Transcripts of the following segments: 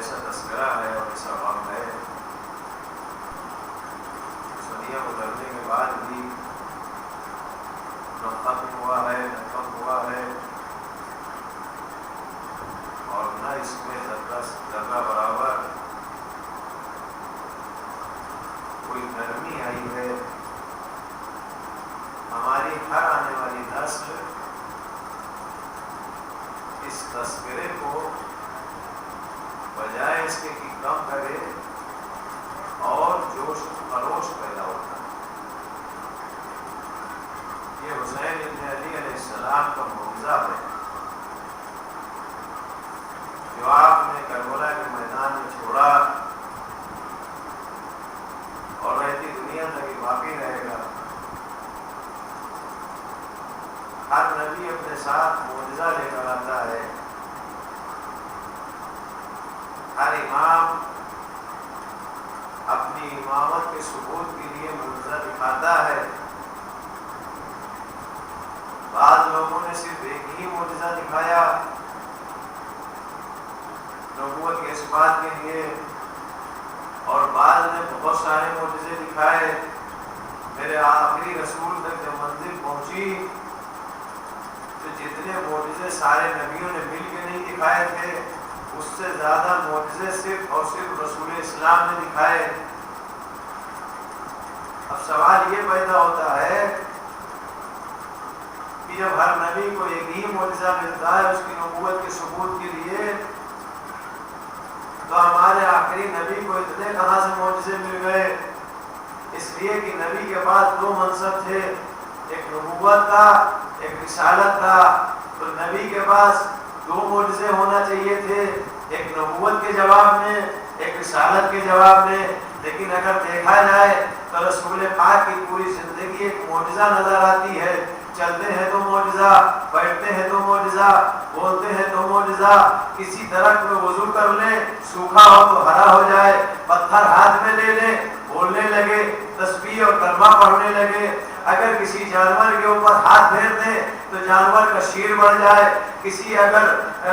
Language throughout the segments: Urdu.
ایسا تذکرہ ہے اور ایسا غم ہے، دنیا گزرنے کے بعد بھی نہ ختم ہوا ہے نہ کم ہوا ہے، اور نہ اس میں ذرہ برابر کوئی نرمی آئی ہے۔ ہماری ہر آنے والی نسل اس تذکرے کو بجائے اس کے کہ کم کرے اور جوش خروش پیدا ہوتا ہے۔ یہ حسین ابن علی علیہ السلام کا معجزہ ہے جو آپ نے کربلا کے میدان میں چھوڑا اور رہتی دنیا تک یہ باقی رہے گا۔ ہر نبی اپنے ساتھ معجزہ لے کر آتا ہے، ہر امام اپنی امامت کے ثبوت کے لیے معجزہ دکھاتا ہے۔ بعض لوگوں نے صرف ایک ہی معجزہ دکھایا نبوت کے اس بات کے لیے، اور بعض نے بہت سارے معجزے دکھائے۔ میرے آخری رسول تک جب منزل پہنچی تو جتنے معجزے سارے نبیوں نے مل کے نہیں دکھائے تھے، اس سے زیادہ معجزے صرف اور صرف رسول اسلام نے دکھائے۔ اب سوال یہ پیدا ہوتا ہے کہ جب ہر نبی کو ایک ہی معجزہ ملتا ہے اس کی نبوت کے ثبوت کے لیے، تو ہمارے آخری نبی کو اتنے کہاں سے معجزے مل گئے؟ اس لیے کہ نبی کے پاس دو منصب تھے، ایک نبوت کا ایک رسالت کا۔ تو نبی کے پاس دو معجزے ہونا چاہیے تھے، ایک نبوت کے جواب میں ایک رسالت کے جواب میں۔ لیکن اگر دیکھا جائے تو رسول پاک کی پوری زندگی ایک معجزہ نظر آتی ہے۔ چلتے ہیں تو معجزہ، بیٹھتے ہیں تو معجزہ، بولتے ہیں تو معجزہ۔ کسی درخت میں وضو کر لیں، سوکھا ہو تو ہرا ہو جائے، پتھر ہاتھ میں لے لیں، بولنے لگے، تسبیح اور کلمہ پڑھنے لگے۔ اگر کسی جانور کے اوپر ہاتھ پھیر دیں تو جانور کا شیر بڑھ جائے، کسی اگر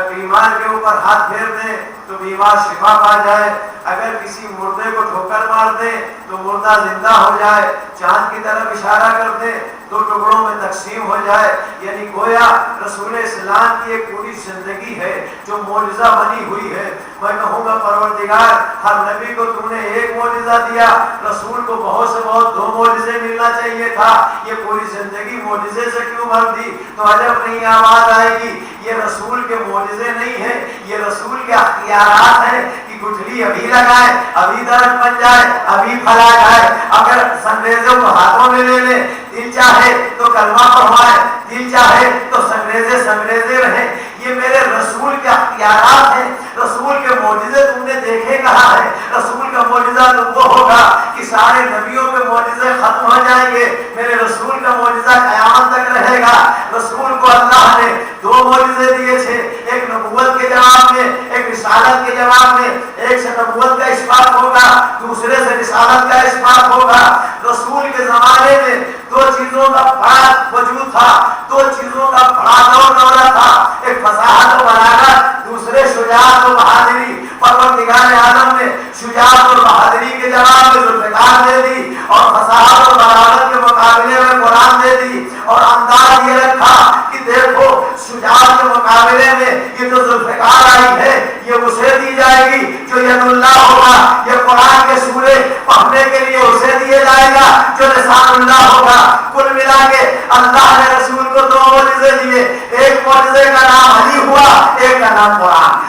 بیمار کے اوپر ہاتھ پھیر دیں تو بیمار شفا پا جائے، اگر کسی مردے کو ٹھوکر مار دیں تو مردہ زندہ ہو جائے، چاند کی طرف اشارہ کر دیں دو ٹکڑوں میں تقسیم ہو جائے۔ یعنی گویا رسول اسلام کی ایک پوری زندگی ہے جو معجزہ بنی ہوئی ہے۔ میں کہوں گا پروردگار ہر نبی کو تم نے ایک معجزہ دیا، رسول کو بہت سے بہت دو معجزے ملنا چاہیے تھا، یہ پوری زندگی معجزے سے کیوں بھر دی؟ تو عجب نہیں آواز آئے گی یہ رسول کے معجزے نہیں ہیں، یہ رسول کے اختیارات ہیں کہ گٹھلی ابھی لگائے، ابھی درخت بن جائے، ابھی پھلا جائے۔ اگر سنگریزوں کو ہاتھوں میں لے لیں، دل چاہے تو کلمہ پڑھوائے، دل چاہے تو سنگریزے رہیں، یہ میرے رسول کے اختیارات ہیں۔ رسول کے معجزے تم نے دیکھے کہاں ہے؟ رسول کا معجزہ تو وہ ہوگا کہ سارے نبیوں کے معجزے ختم ہو جائیں گے، میرے رسول کا معجزہ قیامت تک رہے گا۔ رسول کو اللہ نے دو معجزے دیے تھے، ایک نبوت کے جواب میں ایک رسالت کے جواب میں۔ ایک سے نبوت کا اثبات ہوگا، دوسرے سے رسالت کا اثبات ہوگا۔ رسول کے زمانے میں دو چیزوں کا بڑا وجود تھا، دو چیزوں کا بڑا دورہ تھا، ایک فصاحت و بلاغت، دوسرے شجاعت و بہادری۔ پروردگار عالم نے شجاعت اور بہادری کے جواب میں ذوالفقار دے دی، اور فصاحت اور بلاغت کے مقابلے میں قرآن دے دی، اور انداز یہ رکھا کہ دیکھو شجاعت کے مقابلے میں یہ جو ذوالفقار آئی ہے یہ اسے دی جائے گی جو ید اللہ ہوگا، یہ قرآن کے سورے پڑھنے کے لیے اسے دیا جائے گا جو لسان اللہ ہوگا۔ کل ملا کے اللہ نے رسول کو دو معجزے دیے، ایک معجزے کا نام علی ہوا، ایک کا نام قرآن۔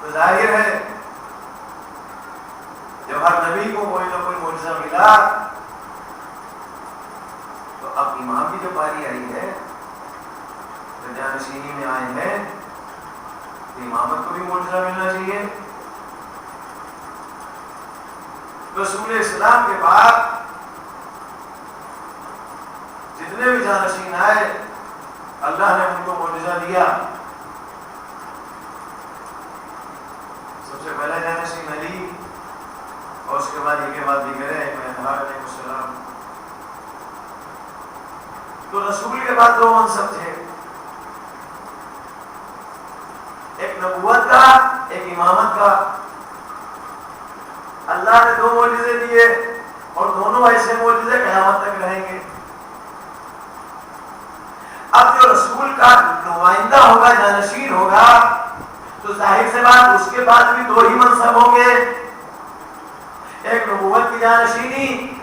تو ظاہر ہے جب ہر نبی کو کوئی نہ کوئی معجزہ ملا تو اب امام کی جو باری آئی ہے تو جانشینی میں آئے ہیں، امامت کو بھی معجزہ ملنا چاہیے۔ رسول اسلام کے بعد جتنے بھی جانشین آئے اللہ نے ان کو معجزہ دیا۔ سب سے پہلا جانشین علی، اور اس کے بعد یہ کے بعد دیگر ہے علیہ السلام۔ تو رسول کے بعد دو منصب تھے، ایک نبوت کا، ایک امامت کا۔ اللہ نے دو معجزے دیے اور دونوں ایسے معجزے قیامت تک رہیں گے۔ اب جو رسول کا نمائندہ ہوگا، جانشین ہوگا، تو ظاہر سے بات اس کے بعد بھی دو ہی منصب ہوں گے، ایک نبوت کی جانشینی،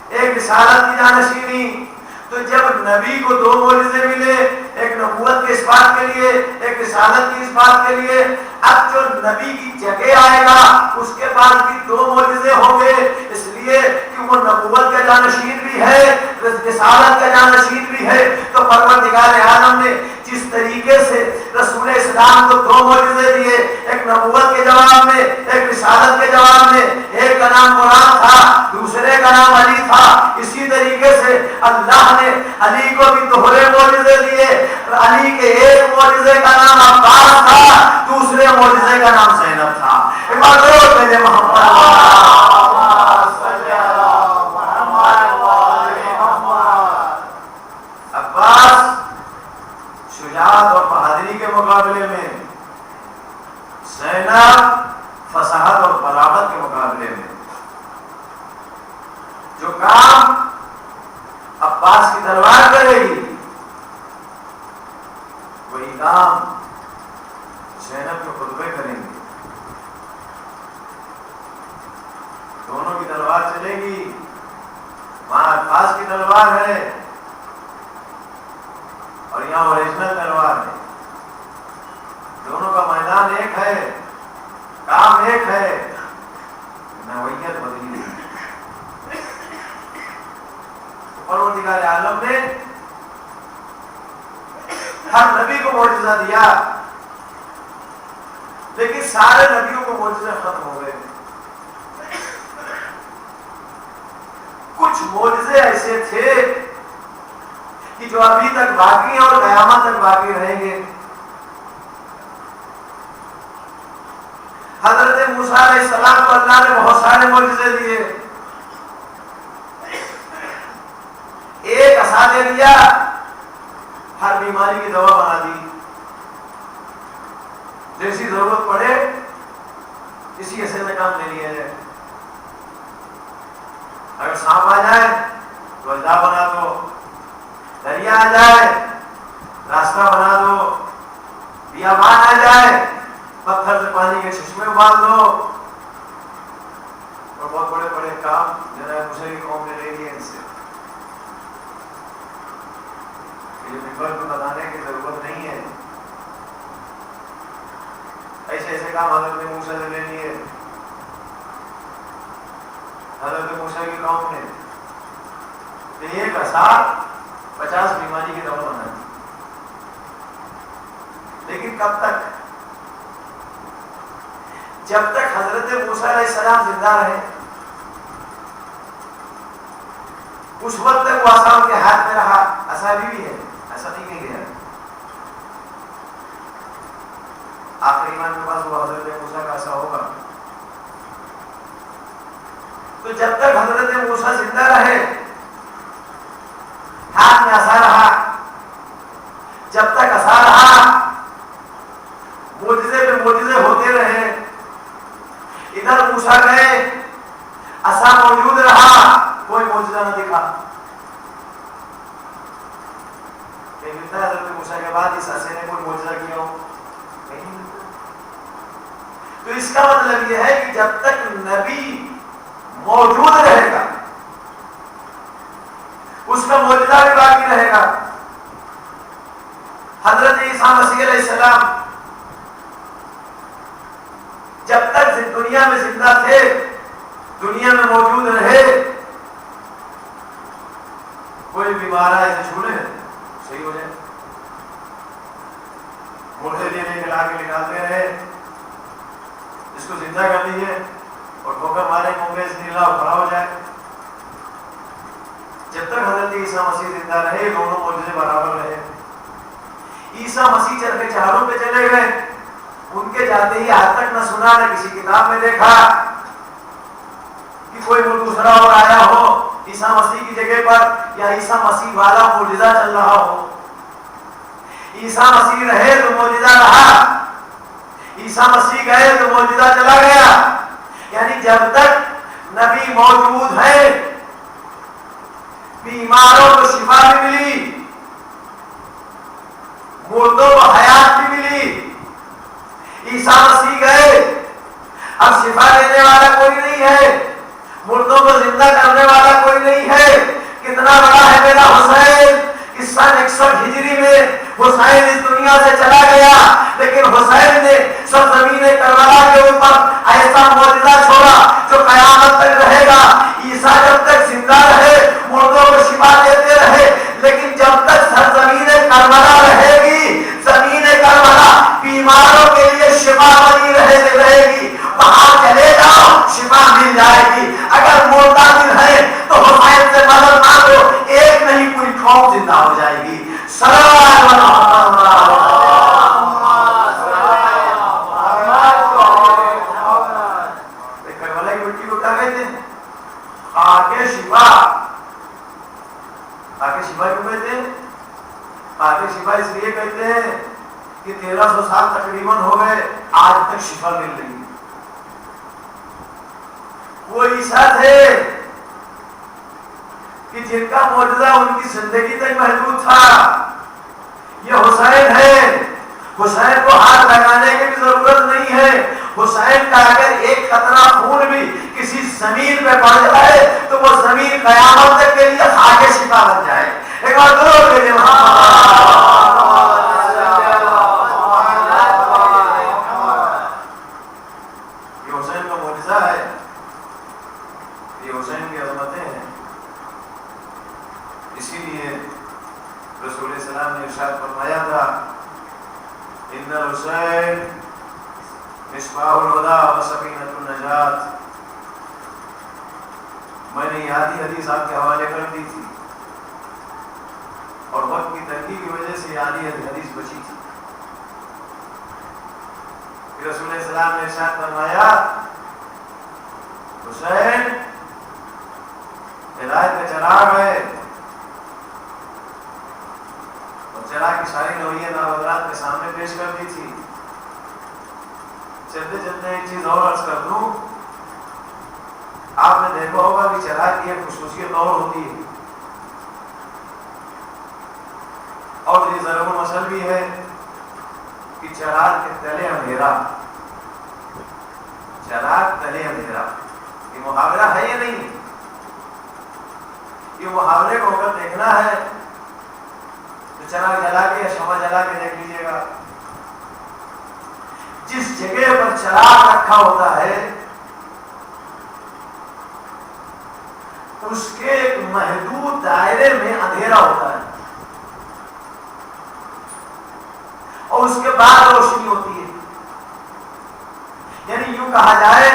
ایک رسالت کی جانشینی۔ تو جب نبی کو دو معجزے ملے، ایک نبوت کے اس بات کے لیے، ایک رسالت کی اس بات کے لیے، اب جو نبی کی جگہ آئے گا اس کے بعد بھی دو معجزے ہوں گے، اس لیے کہ وہ نبوت کا جانشین بھی ہے، رسالت کا جانشین بھی ہے۔ تو پروردگار عالم نے جس طریقے سے رسول اسلام کو دو معجزے دیے، ایک نبوت کے جواب میں، ایک رسالت کے جواب میں، ایک کا نام قرآن تھا، دوسرے کا نام علی تھا، اسی طریقے سے اللہ نے علی کو بھی دوہرے معجزے دیے۔ علی کے ایک معجزے کا نام عباس تھا، دوسرے معجزے کا نام زینب تھا۔ عباس شجاعت اور بہادری کے مقابلے میں، زینب فصاحت اور بلاغت کے مقابلے میں۔ جو کام عباس کی تلوار کرے گی وہی کام زینب کے خطبے کریں گے۔ دونوں کی تلوار چلے گی، وہاں عباس کی تلوار ہے اور یہاں اوریجنل تلوار ہے۔ دونوں کا میدان ایک ہے، کام ایک ہے، نوعیت بدلی نہیں۔ پروردگار عالم نے ہر نبی کو معجزہ دیا، لیکن سارے نبیوں کو معجزے ختم ہو گئے۔ کچھ معجزے ایسے تھے کہ جو ابھی تک باقی ہیں اور قیامت تک باقی رہیں گے۔ حضرت موسیٰ علیہ السلام کو اللہ نے بہت سارے معجزے دیے۔ ایک عصا دے دیا، ہر بیماری کی دوا بنا دی، جیسی ضرورت پڑے اسی عصے میں کام لے لیا جائے۔ اگر سانپ آ جائے تو اجزا بنا دو، دریا آ جائے راستہ بنا دو، بیابان آ جائے پتھر سے پانی کے چشمے ابال دو۔ اور بہت بڑے بڑے کام جناب موسیٰ کی قوم نے لے لیے ان سے۔ یہ ممبر کو بتانے کی ضرورت نہیں ہے، ایسے ایسے کام حضرت موسیٰ سے لے لیے۔ حضرت موسیٰ کی قوم نے ایک عصا 50 بیماری کی دوا بنا دی، لیکن کب تک؟ جب تک حضرت موسیٰ علیہ السلام زندہ رہے، اس وقت تک وہ عصا ان کے ہاتھ میں رہا۔ عصا بھی ہے، ایسا نہیں کہ گیا۔ آخری ایمان کے پاس وہ حضرت موسیٰ کا عصا ہوگا۔ تو جب تک حضرت موسیٰ زندہ رہے ہاتھ میں عصا رہا، جب تک عصا رہا معجزے پہ معجزے ہوتے رہے۔ ادھر موسیٰ گئے، عصا موجود رہا، کوئی معجزہ نہ دکھا۔ کہ ملتا ہے حضرت موسیٰ کے بعد اس عصے نے کوئی معجزہ کیا ہو؟ نہیں۔ تو اس کا مطلب یہ ہے کہ جب تک نبی موجود رہے گا اس کا معجزہ بھی باقی رہے گا۔ حضرت عیسیٰ مسیح علیہ السلام جب تک دنیا میں زندہ تھے، دنیا میں موجود رہے، کوئی بیمار ہے اسے چھو لے صحیح ہو جائے، مردے دینے کے لا کے نکالتے رہے، اس کو زندہ کر دیجیے اور ٹھوکر مارے منہ میں اس نیلا کھڑا ہو جائے۔ جب تک حضرت عیسیٰ مسیح زندہ رہے دونوں معجزے برابر رہے۔ عیسیٰ مسیح چل کے چاروں پہ چلے گئے، ان کے جاتے ہی آج تک نہ سنا نہ کسی کتاب میں دیکھا کہ کوئی دوسرا اور آیا ہو عیسیٰ مسیح کی جگہ پر یا عیسیٰ مسیح والا معجزہ چل رہا ہو. عیسیٰ مسیح رہے تو معجزہ رہا, عیسیٰ مسیح گئے تو معجزہ چلا گیا. یعنی جب تک نبی موجود ہے بیماروں کو شفا بھی ملی, مردوں کو حیات بھی ملی. عیسیٰ مسیح گئے, اب شفا دینے والا کوئی نہیں ہے, مردوں کو زندہ کرنے والا کوئی نہیں ہے. کتنا بڑا ہے میرا حسین. اس سن 61 ہجری میں حسین اس دنیا سے چلا گیا, لیکن حسین نے سرزمین کربلا کے اوپر ایسا معجزہ چھوڑا جو قیامت تک رہے گا. عیسیٰ جب تک زندہ رہے مردوں کو شفا دیتے رہے, لیکن جب تک سرزمین کربلا رہے گی, زمین کربلا بیماروں کے لیے شفا بنی رہے گی. وہاں چلے جاؤ شفا مل جائے گی. اگر مردہ دل ہے تو حسین سے مدد مانگو, ایک نہیں پوری قوم زندہ ہو جائے گی. کربلا کی مٹی کو کیا کہتے ہیں؟ خاک شفا. خاک شفا کیوں کہتے ہیں؟ خاک شفا اس لیے کہتے ہیں کہ 1300 سال تقریباً ہو گئے, آج تک شفا مل رہی ہے. وہ عیسیٰ تھے کہ جن کا معجزہ ان کی زندگی تک محدود تھا. یہ حسین ہے, حسین کو ہاتھ لگانے کی بھی ضرورت نہیں ہے. حسین کا اگر ایک قطرہ خون بھی کسی زمین پہ پڑ جائے تو وہ زمین قیامت تک کے لیے خاک شفا بن جائے. ایک بار درود کہیے یہ حسین کا معجزہ ہے, یہ حسین کی عظمتیں ہیں. اسی لیے رسول السلام نے ارشاد فرمایا تھا, ان الحسین مصباح الہدی و سکینۃ النجات. میں نے یہ آدھی حدیث آپ کے حوالے کر دی تھی اور وقت کی تنگی کی وجہ سے یہ آدھی حدیث بچی تھی. رسول السلام نے ارشاد فرمایا, حسین ہدایت کا چراغ ہے, اور چراغ کی ساری نوعیت آپ حضرات کے سامنے پیش کر دی تھی. چلتے چلتے ایک چیز اور عرض کر دوں, آپ نے دیکھا ہوگا کہ چراغ کی ایک خصوصیت اور ہوتی ہے, اور یہ ضرب المثل بھی ہے کہ چراغ کے تلے اندھیرا, چراغ تلے اندھیرا. یہ محاورہ ہے یا نہیں؟ یہ محاورے کو اگر دیکھنا ہے تو چراغ جلا کے یا شمع جلا کے دیکھ لیجیے گا. جس جگہ پر چراغ رکھا ہوتا ہے اس کے ایک محدود دائرے میں اندھیرا ہوتا ہے اور اس کے بعد روشنی ہوتی ہے. یعنی یوں کہا جائے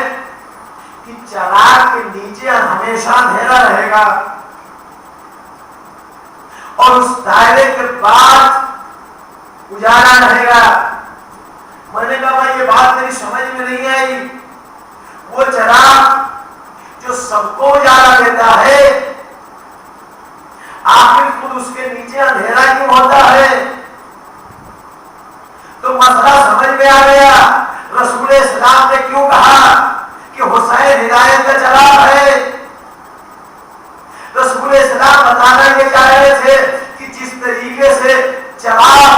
کہ چراغ کے نیچے ہمیشہ اندھیرا رہے گا اور اس دائرے کے بعد اجالا رہے گا. میں نے کہا بھائی یہ بات میری سمجھ میں نہیں آئی. وہ چراغ جو سب کو اجالا دیتا ہے آخر خود اس کے نیچے اندھیرا کیوں ہوتا ہے؟ تو مسئلہ سمجھ میں آ گیا. رسول اسلام نے کیوں کہا کہ حسین ہدایت کا چراغ ہے؟ رسول اسلام بتانا یہ چاہ رہے تھے کہ جس طریقے سے چراغ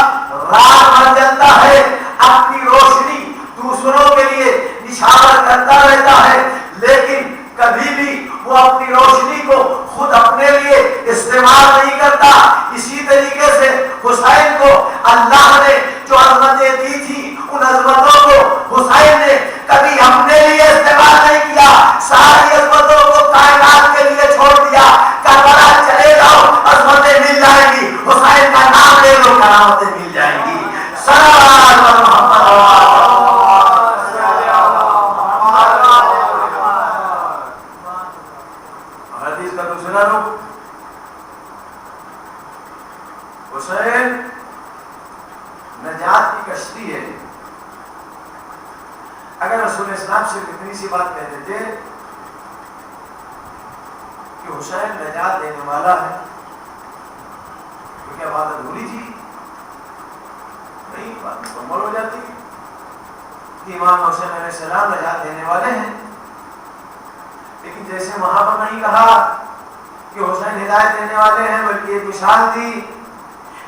رات بھر جلتا ہے, اپنی روشنی دوسروں کے لیے نشاور کرتا رہتا ہے, لیکن کبھی بھی وہ اپنی روشنی کو خود اپنے لیے استعمال نہیں کرتا. اسی طریقے سے حسین کو اللہ نے جو عظمتیں دی تھی ان عظمتوں کو حسین نے کبھی اپنے لیے استعمال نہیں کیا, ساری عظمتوں کو کائنات کے لیے چھوڑ دیا. کربلا چلے جاؤ عظمتیں مل جائیں گی, حسین کا نام لے لو کرامتیں مل جائیں گی. حدیث کا دوسرا رخ, حسین نجات کی کشتی ہے. اگر رسول اسلام سے اتنی سی بات کہہ دیتے کہ حسین نجات دینے والا ہے، تو کیا بات ادھوری تھی؟ نہیں، بات مکمل ہو جاتی کہ امام حسین علیہ السلام نجات دینے والے ہیں. لیکن جیسے وہاں پر نہیں کہا کہ حسین ہدایت دینے والے ہیں، بلکہ ایک مثال دی.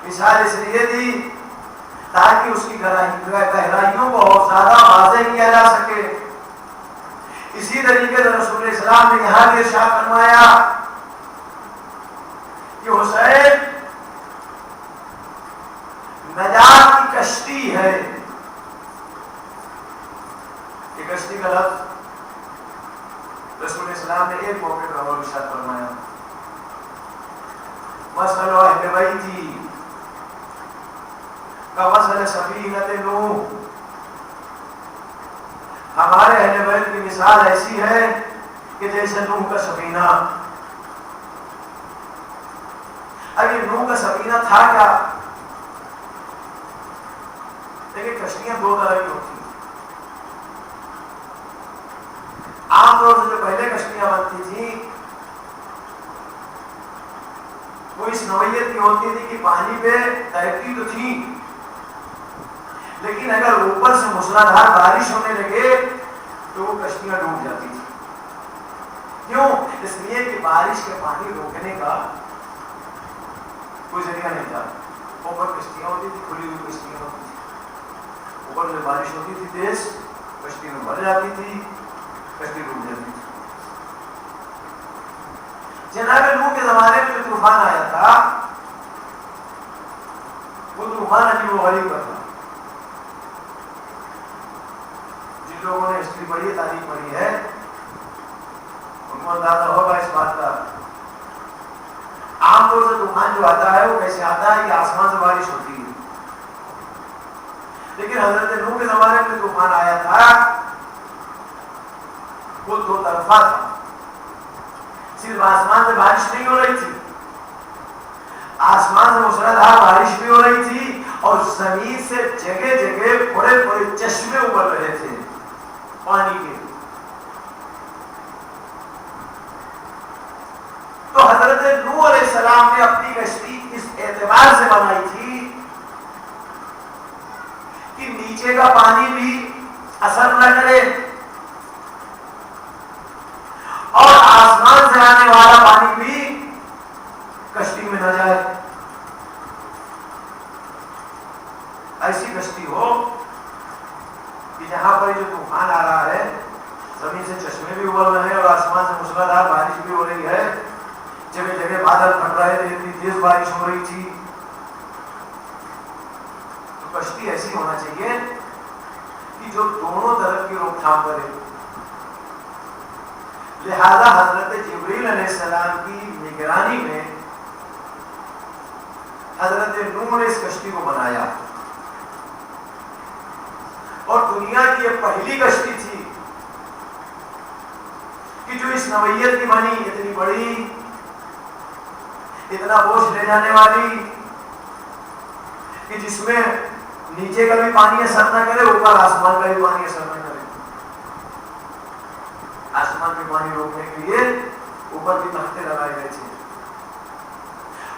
مثال اس لیے دی تاکہ اس کی گہرائیوں کو اور زیادہ واضح کیا جا سکے. اسی طریقے سے رسول اسلام نے یہاں بھی ارشاد فرمایا کہ حسین نجات کی کشتی ہے. یہ کشتی کا لفظ رسول اسلام نے ایک موقع پر اور ارشاد فرمایا، مثل اہل بیتی کمثل سفینۃ نوح. ہمارے اہل بیت کی مثال ایسی ہے کہ جیسے نوح کا سفینہ. اب یہ نوح کا سفینہ تھا کیا؟ دیکھیں کشتیاں دو طرح کی ہوتی ہیں. عام طور سے جو پہلے کشتیاں بنتی تھیں وہ اس نوعیت کی ہوتی تھی کہ پانی پہ تیرتی تو تھی، لیکن اگر اوپر سے موسلادھار بارش ہونے لگے تو وہ کشتیاں ڈوب جاتی تھی. کیوں؟ اس لیے کہ بارش کے پانی روکنے کا کوئی ذریعہ نہیں تھا. اوپر کشتیاں ہوتی تھی، کھلی ہوئی کشتیاں ہوتی تھی. اوپر سے بارش ہوتی تھی تیز، کشتی میں بھر جاتی تھی، کشتی ڈوب جاتی تھی. جناب نوح کے زمانے میں جو طوفان آیا تھا وہ طوفان عجیب و غریب کا تھا. جن لوگوں نے ہسٹری پڑھی ہے، تاریخ پڑھی ہے، ان کو اندازہ ہوگا اس بات کا. عام طور سے طوفان جو آتا ہے وہ کیسے آتا ہے کہ آسمان سے بارش ہوتی ہے، لیکن حضرت نوح کے زمانے میں طوفان آیا تھا وہ دو طرفہ تھا. صرف آسمان سے بارش نہیں ہو رہی تھی، آسمان سے موسلادھار بارش بھی ہو رہی تھی اور زمین سے جگہ جگہ بڑے بڑے چشمے ابل رہے تھے پانی کے. تو حضرت نوح علیہ السلام نے اپنی کشتی اس اعتبار سے بنائی تھی کہ نیچے کا پانی بھی اثر نہ کرے اور آسمان سے آنے والا پانی بھی کشتی میں نہ جائے. ایسی کشتی ہو کہ جہاں پر جو طوفان آ رہا ہے زمین سے چشمے بھی ابل رہے ہیں اور آسمان سے موسلادھار بارش بھی ہو رہی ہے، جگہ جگہ بادل پھٹ رہے تھے، اتنی تیز بارش ہو رہی تھی. تو کشتی ایسی ہونا چاہیے کہ جو دونوں طرف کی روک تھام کرے. لہذا حضرت جبریل علیہ السلام کی نگرانی میں حضرت نوح نے اس کشتی کو بنایا اور دنیا کی یہ پہلی کشتی تھی کہ جو اس نوعیت کی بنی، اتنی بڑی، اتنا بوجھ لے جانے والی کہ جس میں نیچے کا بھی پانی اثر نہ کرے، اوپر آسمان کا بھی پانی اثر نہ کرے. آسمان میں پانی روکنے کے لیے اوپر بھی تختے لگائے گئے تھے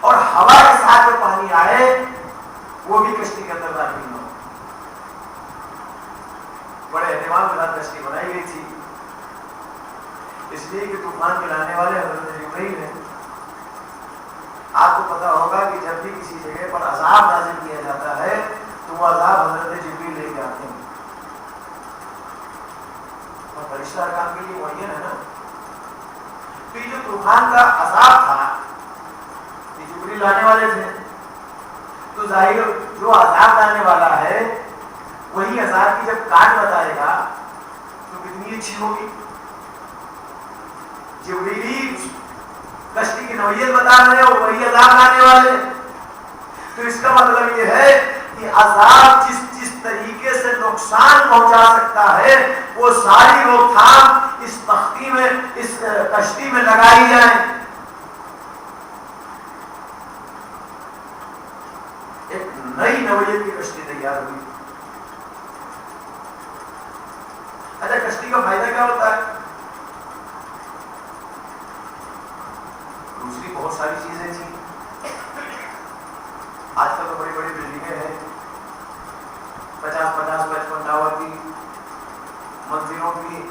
اور ہوا کے ساتھ جو پانی آئے وہ بھی کشتی کے اندر داخل نہ ہو. بڑے اہتمام کے ساتھ کشتی بنائی گئی تھی، اس لیے کہ طوفان کے لانے والے حضرت جبرائیل ہیں. آپ کو پتا ہوگا کہ جب بھی کسی جگہ پر عذاب نازل کیا جاتا ہے تو وہ عذاب حضرت جبرائیل لے کے آتے ہیں. فرشتہ کام کے لیے معین ہے نا. تو یہ جو طوفان کا عذاب تھا یہ جبریل لانے والے تھے، تو ظاہر جو عذاب لانے والا ہے وہی عذاب کی جب کاٹ بتائے گا تو کتنی اچھی ہوگی. جبریل کشتی کی نوعیت بتا رہے اور وہی عذاب لانے والے. تو اس کا مطلب یہ ہے کہ عذاب جس طریقے سے نقصان پہنچا سکتا ہے وہ ساری روک تھام اس تختی میں، اس کشتی میں لگائی جائیں. ایک نئی نوعیت کی کشتی تیار ہوئی. اچھا کشتی کا فائدہ کیا ہوتا ہے؟ دوسری بہت ساری چیزیں تھیں. آج کل تو بڑی بڑی بلڈنگیں ہیں, 50-55 ٹاور کی, منزلوں کی,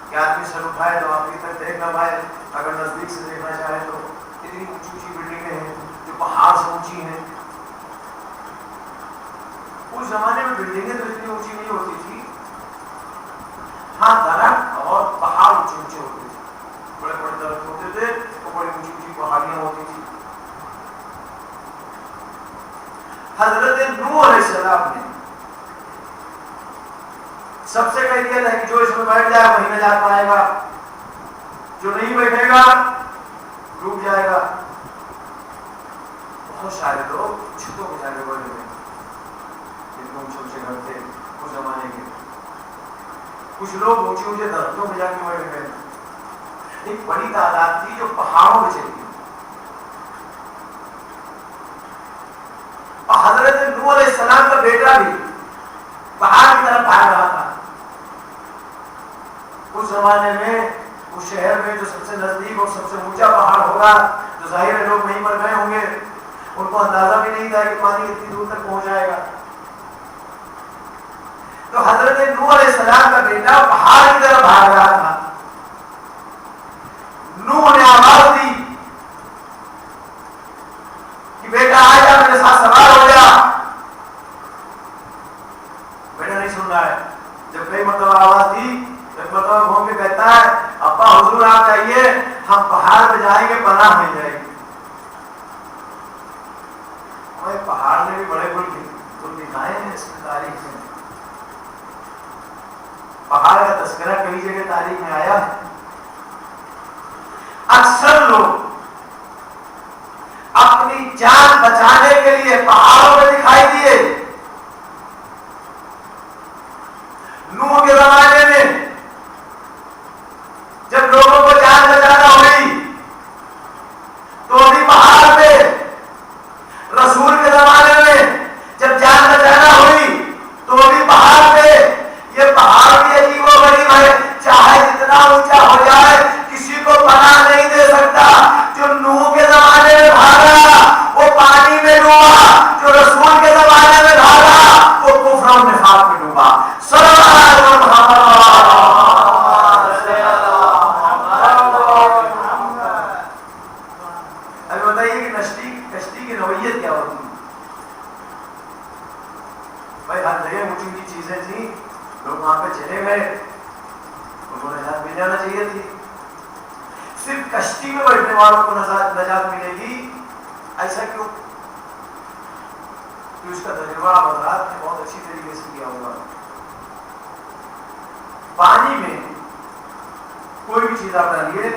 کہ آدمی سر اٹھائے تو آخری تک دیکھ نہ پائے. اگر نزدیک سے دیکھنا چاہے تو اتنی اونچی اونچی بلڈنگیں ہیں جو پہاڑ سے اونچی ہیں. اس زمانے میں بلڈنگیں تو اتنی اونچی نہیں ہوتی تھی, ہاں درخت اور پہاڑ اونچے اونچے ہوتے تھے, بڑے بڑے درخت ہوتے تھے اور بڑی اونچی اونچی پہاڑیاں ہوتی تھی. حضرت نوح علیہ السلام نے سب سے کہہ دیا تھا کہ جو اس میں بیٹھ جائے وہی نجات پائے گا, جو نہیں بیٹھے گا ڈوب جائے گا. بہت سارے لوگ چھتوں پہ جا کے بیٹھ گئے, اتنے اونچے اونچے گھر تھے اس زمانے کے. کچھ لوگ اونچے اونچے درختوں پہ جا کے بیٹھ گئے. ایک بڑی تعداد تھی جو پہاڑوں پہ چلی. اور حضرت نوح علیہ السلام کا بیٹا بھی پہاڑ کی طرف بھاگ رہا تھا. اس زمانے میں اس شہر میں جو سب سے نزدیک اور سب سے اونچا پہاڑ ہوگا, جو ظاہر ہے لوگ نہیں مر گئے ہوں گے, ان کو اندازہ بھی نہیں تھا کہ پانی اتنی دور تک پہنچ جائے گا. تو حضرت نوح علیہ السلام کا بیٹا پہاڑ کی طرف بھاگ رہا تھا. نوح نے آواز دی کہ بیٹا آ جا, میرے ساتھ سوار ہو جا. بیٹا نہیں سن رہا ہے. جب کئی مرتبہ آواز دی, ایک مرتبہ گھوم کے کہتا ہے ابا حضور آپ چاہیے, ہم پہاڑ پہ جائیں گے, پناہ مل جائے گی. اور پہاڑ نے بھی بڑے گل دکھائے ہیں اس میں تاریخ میں. پہاڑ کا تذکرہ کئی جگہ تاریخ میں آیا ہے. اکثر لوگ اپنی جان بچانے کے لیے پہاڑوں پہ دکھائی دیے. نوح کے زمانے میں جب لوگوں کو جان بچانا ہوئی تو بھی پہاڑ پہ, رسول کے زمانے میں جب جان بچانا ہوئی تو بھی پہاڑ پہ. یہ پہاڑ بھی عجیب و غریب ہے, چاہے جتنا اونچا ہو جائے کسی کو پناہ نہیں دے سکتا. جو نوح کے زمانے میں بھاگا وہ پانی میں ڈوبا, جو رسول کے زمانے میں بھاگا وہ کفر اور نفاق میں ڈوبا. ابھی بتائیے کہ کشتی کی نوعیت کیا ہوتی ہے. بھائی ہر جگہ اونچی اونچی چیزیں تھیں, لوگ وہاں پہ چلے گئے, انہوں نے نجات مل جانا چاہیے تھی. صرف کشتی میں بیٹھنے والوں کو نجات ملے گی, ایسا کیوں؟ کہ اس کا تجربہ حضرات نے بہت اچھی طریقے سے کیا ہوگا. پانی میں کوئی بھی چیز آپ ڈالیے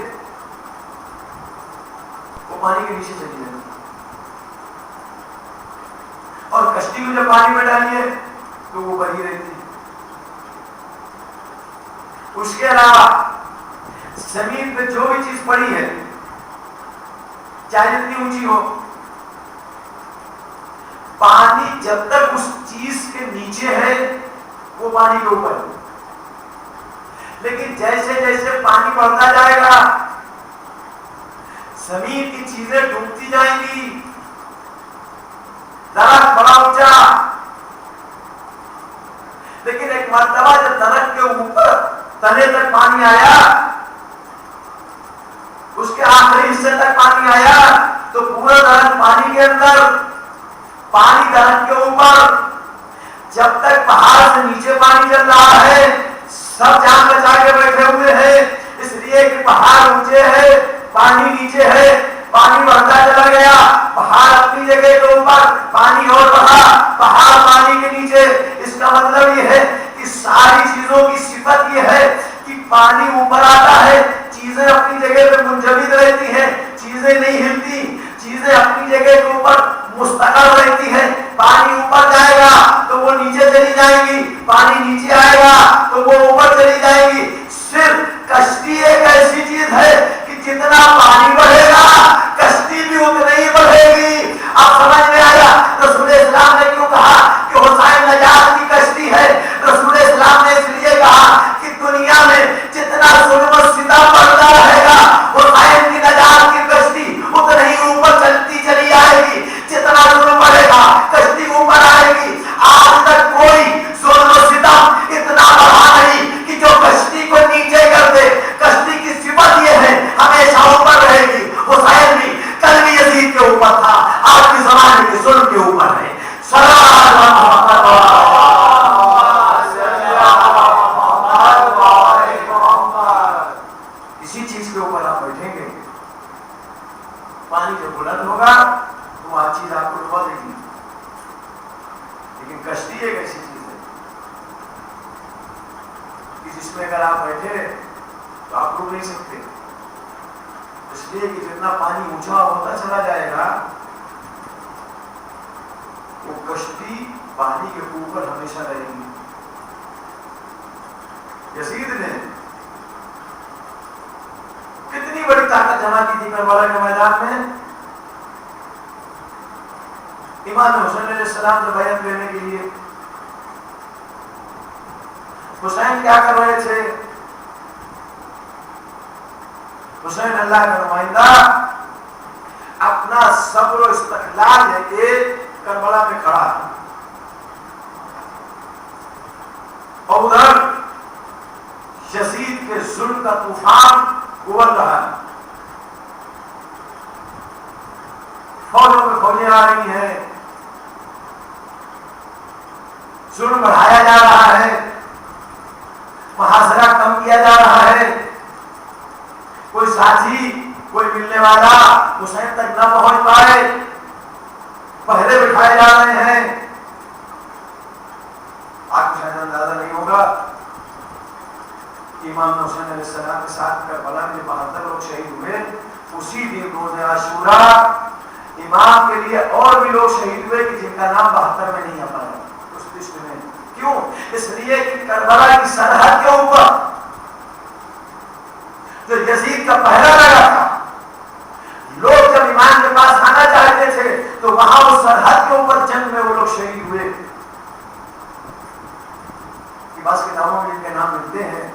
وہ پانی کے نیچے چلی جائے, اور کشتی میں جب پانی میں ڈالیے تو وہ بڑی رہتی ہے. اس کے علاوہ زمین پہ جو بھی چیز پڑی ہے, چاہے جتنی اونچی ہو, پانی جب تک اس چیز کے نیچے ہے وہ پانی کے اوپر ہے. لیکن جیسے جیسے پانی بڑھتا جائے گا زمین کی چیزیں ڈوبتی جائیں گی. درخت بڑا اونچا, لیکن ایک مرتبہ جب درخت کے اوپر تنے تک پانی آیا, اس کے آخری حصے تک پانی آیا, تو پورا درخت پانی کے اندر, پانی درخت کے اوپر. جب تک پہاڑ سے نیچے پانی چل رہا ہے سب جان بچا کے بیٹھے ہوئے ہیں, اس لیے کہ پہاڑ اونچے ہے, پانی نیچے ہے. پانی بڑھتا چلا گیا, پہاڑ اپنی جگہ کے اوپر, پانی اور بڑھا, پہاڑ پانی کے نیچے. اس کا مطلب یہ ہے کہ ساری چیزوں کی صفت یہ ہے کہ پانی اوپر آتا ہے, چیزیں اپنی جگہ پہ منجمد رہتی ہیں, چیزیں نہیں ہلتی, چیزیں اپنی جگہ کے اوپر مستقل رہتی ہیں. پانی اوپر جائے گا تو وہ نیچے چلی جائیں گی, پانی نیچے آئے گا تو وہ اوپر چلی جائیں گی. صرف کشتی ایک ایسی چیز ہے کہ جتنا پانی بڑھے گا کشتی بھی اتنی ہی بڑھے گی. اب سمجھ میں آیا رسول اسلام نے کیوں کہا کہ حسین نجات کی کشتی ہے. رسول اسلام نے اس لیے کہا کہ دنیا میں جتنا ظلم و ستم بڑھتا رہے گا پانی جب بلند ہوگا تو وہاں چیز آپ کو ڈبا دے گی، لیکن کشتی ایک ایسی چیز ہے کہ جس میں اگر آپ بیٹھے تو آپ ڈوب نہیں سکتے، اس لیے کہ جتنا پانی اونچا ہوتا چلا جائے گا وہ کشتی پانی کے اوپر ہمیشہ رہے گی۔ یزید نے کتنی بڑی طاقت جمع کی تھی کربلا کے میدان میں، امام حسین علیہ السلام سے بیعت لینے کے لیے۔ حسین کیا کر رہے تھے؟ حسین اللہ کا نمائندہ اپنا صبر و استقلال لے کے کربلا میں کھڑا ہے، اور ادھر یزید کے ظلم کا طوفان ابل رہا ہے، فوجوں میں فوجیں آ رہی ہیں، ظلم بڑھایا جا رہا ہے، محاصرہ کم کیا جا رہا ہے، کوئی ساتھی کوئی ملنے والا حسین تک نہ پہنچ پائے، پہرے بٹھائے جا رہے ہیں۔ آپ کو شاید اندازہ نہیں ہوگا کہ امام حسین علیہ السلام کے ساتھ کربلا میں 72 لوگ شہید ہوئے، اسی دن روز عاشورہ امام کے لیے اور بھی لوگ شہید ہوئے کہ جن کا نام 72 میں نہیں آتا ہے اس لسٹ میں۔ کیوں؟ اس لیے کہ کربلا کی سرحد کے اوپر جو یزید کا پہرا لگا تھا، لوگ جب امام کے پاس آنا چاہتے تھے تو وہاں وہ سرحد کے اوپر جنگ میں وہ لوگ شہید ہوئے۔ بعض کتابوں میں ان کے نام ملتے ہیں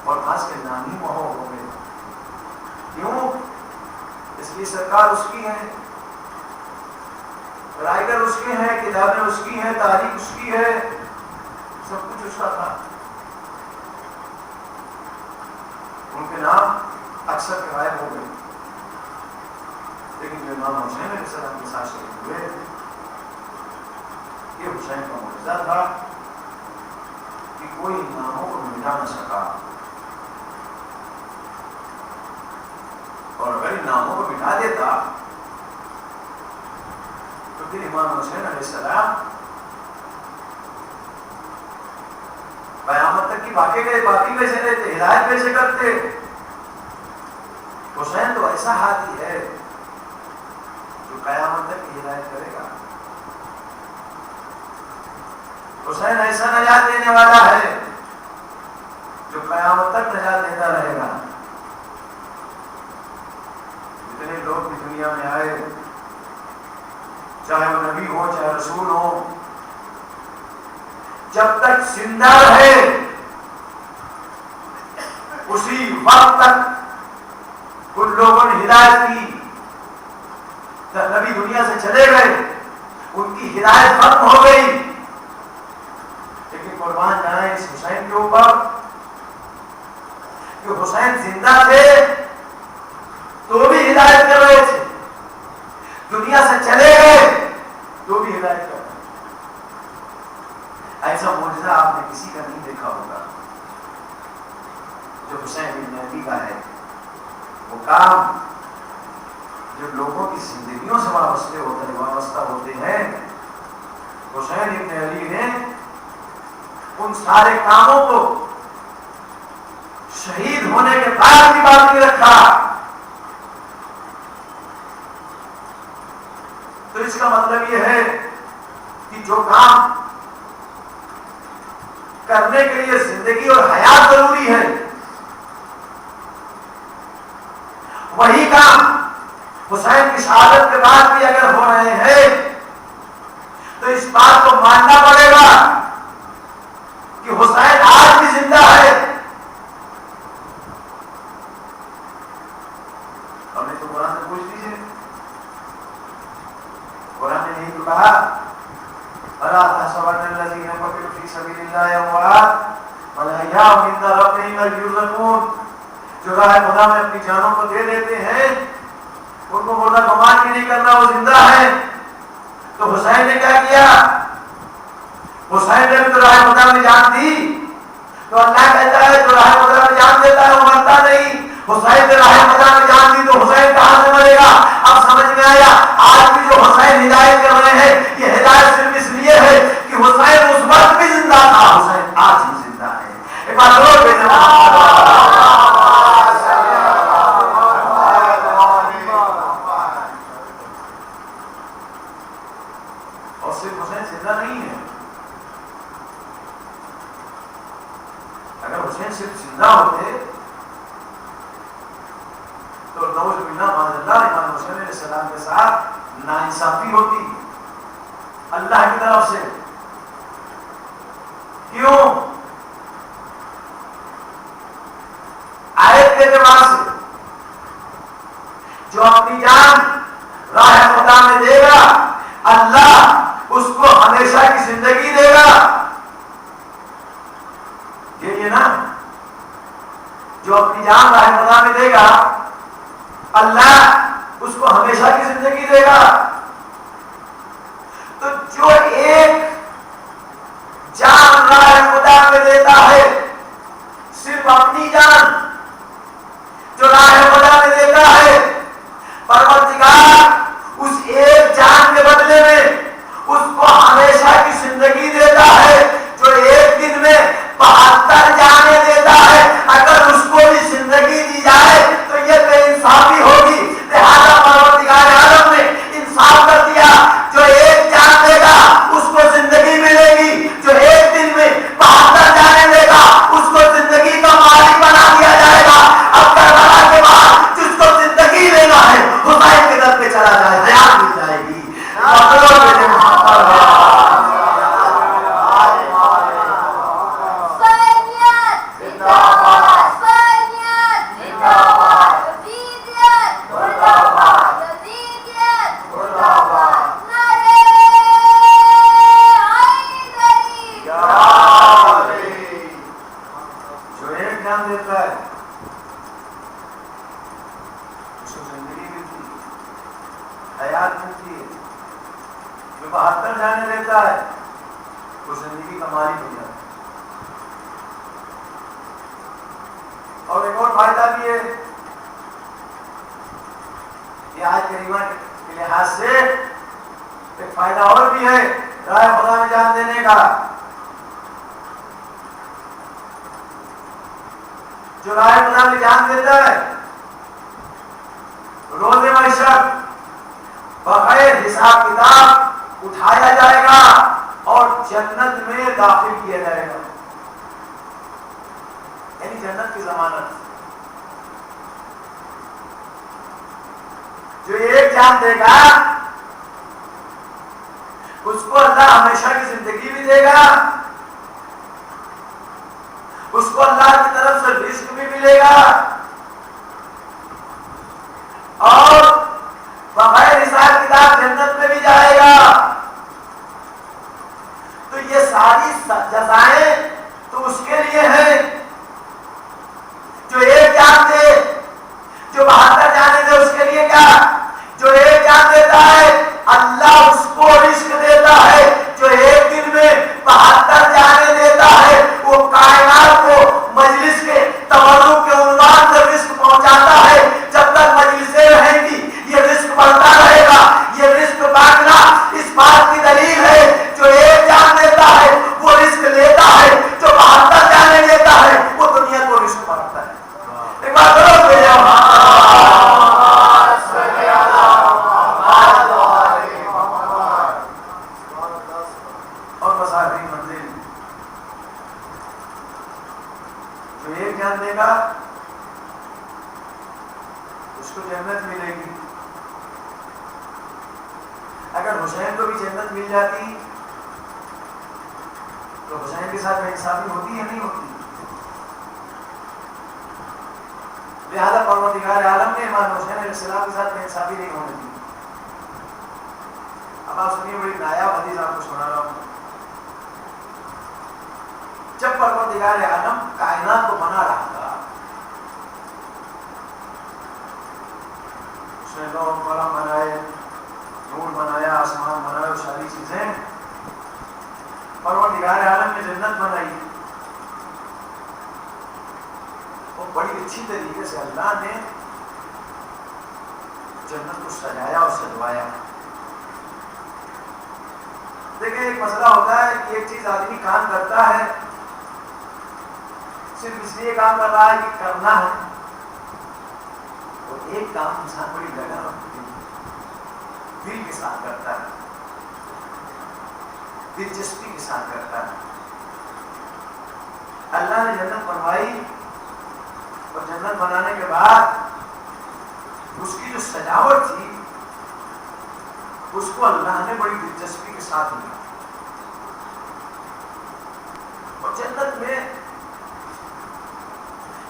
اور بعض کے نام ہی محو ہو گئے۔ کیوں؟ اس کی سرکار اس کی ہے، رائٹر اس کے ہیں، کتابیں اس کی ہیں، تاریخ اس کی ہے، سب کچھ اس کا تھا۔ ان کے نام اکثر غائب ہو گئے، لیکن جو امام حسین علیہ السلام کے ساتھ شہید ہوئے یہ حسین کا معجزہ تھا کہ کوئی ناموں کو مٹا نہ سکا، اور اگر ان ناموں کو مٹا دیتا تو پھر امام حسین علیہ السلام قیامت تک کی باقی کیسے رہتے، ہدایت کیسے کرتے؟ حسین تو ایسا ہاتھی ہے جو قیامت تک کی ہدایت کرے گا، حسین ایسا نجات دینے والا ہے جو قیامت تک نجات دیتا رہے گا۔ جتنے لوگ بھی دنیا میں آئے، چاہے وہ نبی ہو چاہے رسول ہو، جب تک زندہ رہے اسی وقت تک ان لوگوں نے ہدایت کی۔ جب نبی دنیا سے چلے گئے ان کی ہدایت ختم ہو گئی، لیکن قربان جائیں اس حسین کے اوپر کہ حسین زندہ تھے تو بھی ہدایت کر رہے تھے، دنیا سے چلے گئے تو بھی ہدایت کر رہے تھے۔ ایسا معجزہ آپ نے کسی کا نہیں دیکھا ہوگا جو حسین بن علی کا ہے۔ وہ کام جو لوگوں کی زندگیوں سے وابستہ ہوتے ہیں، حسین بن علی نے ان سارے کاموں کو شہید ہونے کے بعد بھی باقی رکھا۔ تو اس کا مطلب یہ ہے کہ جو کام کرنے کے لیے زندگی اور حیات ضروری ہے وہی کام حسین کی شہادت کے بعد بھی اگر ہو رہے ہیں تو اس بات کو ماننا پڑے گا کہ حسین آج بھی زندہ ہے۔ ہمیں تو قرآن سے پوچھ لیجیے، قرآن نے یہی تو کہا الا تحسبن الذين قتلوا في سبيل الله اموات بل احياء عند ربهم يرزقون۔ جو راہ خدا میں اپنی جانوں کو دے دیتے ہیں ان کو مردہ گمان بھی نہیں کرنا، وہ زندہ ہے۔ تو حسین نے کیا کیا؟ حسین نے بھی تو راہ خدا میں جان دی، تو اللہ کہتا ہے جو راہ خدا میں جان دیتا ہے وہ مرتا نہیں۔ حسین نے راہ خدا میں جان دی تو حسین کہاں سے مرے گا؟ اب سمجھ میں آیا آج بھی جو حسین ہدایت کر رہے ہیں یہ ہدایت صرف اس لیے ہے کہ حسین اس وقت بھی زندہ تھا، حسین آج بھی زندہ ہے۔ ایک بات اور کہتے اور صرف حسین زندہ نہیں ہے، اگر حسین صرف زندہ ہوتے تو نعوذ باللہ معاذ اللہ امام حسین علیہ السلام کے ساتھ ناانصافی ہوتی اللہ کی طرف سے۔ کیوں؟ آیت کے اعتبار سے جو اپنی جان راہ خدا میں دے گا اللہ اس کو ہمیشہ کی زندگی دے گا۔ یہ نا جو اپنی جان راہ خدا میں دے گا اللہ اس کو ہمیشہ کی زندگی دے گا۔ تو جو ایک جان راہ خدا میں دیتا ہے صرف اپنی جان جو راہ خدا میں دیتا ہے، پروردگار اس ایک جان کے بدلے میں اس کو ہمیشہ کی زندگی دیتا ہے، جو ایک دن میں 72 جانیں دیتا ہے۔ اگر اس کو بھی زندگی دی جائے تو یہ بے انصافی ہوگی، لہذا پروردگار عالم نے انصاف کر دیا، جو ایک جان دے گا اس کو زندگی ملے گی، جو ایک دن میں 72 جانیں دے گا اس کو زندگی کا مالک بنا دیا جائے گا۔ اب کربلا کے بعد جس کو زندگی لینا ہے حسین کے در پہ چلا جائے، حیات مل جائے گی۔ اور ایک اور فائدہ بھی ہے یہ آج کریمہ کے لحاظ سے ایک فائدہ اور بھی ہے راہ خدا میں جان دینے کا۔ جو راہ خدا میں جان دیتا ہے روز محشر بغیر حساب کتاب اٹھایا جائے گا اور جنت میں داخل کیا جائے گا، یعنی جنت کی ضمانت۔ جو ایک جان دے گا اس کو اللہ ہمیشہ کی زندگی بھی دے گا، اس کو اللہ کی طرف سے رزق بھی ملے گا اور بغیر حساب کتاب جنت میں بھی جائے گا۔ تو یہ ساری جزائیں تو اس کے لیے ہیں جو ایک جان دے، جو 72 جانے دے، اس کے لیے کیا؟ جو ایک جان دیتا ہے اللہ اس کو رزق دیتا ہے، جو ایک دن میں 72 جانے دیتا ہے وہ کائنات کو مجلس کے تورق کے عنوان سے رزق پہنچاتا ہے۔ جب تک مجلسیں رہیں گی یہ رزق بڑھتا رہے گا، یہ رزق بانٹنا اس بات کی دلیل ہے جو ایک جان دیتا ہے وہ رزق لیتا ہے، جو 72 جانے دیتا ہے وہ دنیا کو رزق بانٹتا ہے۔ ایک بات اور بھیجا اور مسافری منزل جو ایک جان دے گا اس کو جنت ملے گی۔ اگر حسین کو بھی جنت مل جاتی تو حسین کے ساتھ انصافی ہوتی یا نہیں ہوتی؟ لہذا پروردگار عالم نے امام حسین علیہ السلام کے ساتھ انصافی نہیں ہونے دی۔ اب آپ سنیے بڑی نایاب حدیث آپ کو سنا رہا ہوں۔ جب پروردگار عالم کائنات کو بنا رہا تھا اس نے لوح قلم بنائے، نور بنایا، آسمان بنایا، وہ ساری چیزیں پروردگار عالم نے جنت بنائی، وہ بڑی اچھی طریقے سے اللہ نے جنت کو سجایا اور سجوایا. دیکھیں ایک مسئلہ ہوتا ہے کہ ایک چیز آدمی کام کرتا ہے صرف اس لیے کام کر رہا ہے کہ کرنا ہے, اور ایک کام انسان بڑی لگن اور دل کے ساتھ کرتا ہے, دلچسپی کے ساتھ کرتا ہے. اللہ نے جنت بنوائی اور جنت بنانے کے بعد اس کی جو سجاوٹ تھی اس کو اللہ نے بڑی دلچسپی کے ساتھ لیا. اور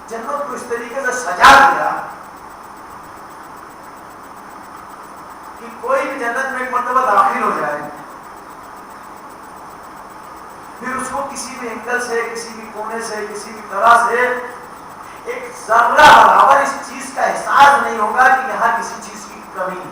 جنت کو اس طریقے سے سجا دیا کہ کوئی بھی جنت میں ایک مرتبہ داخل ہو جائے پھر اس کو کسی بھی اینگل سے, کسی بھی کونے سے, کسی بھی طرح سے ایک ذرہ برابر اس چیز کا احساس نہیں ہوگا کہ یہاں کسی چیز کی کمی ہے.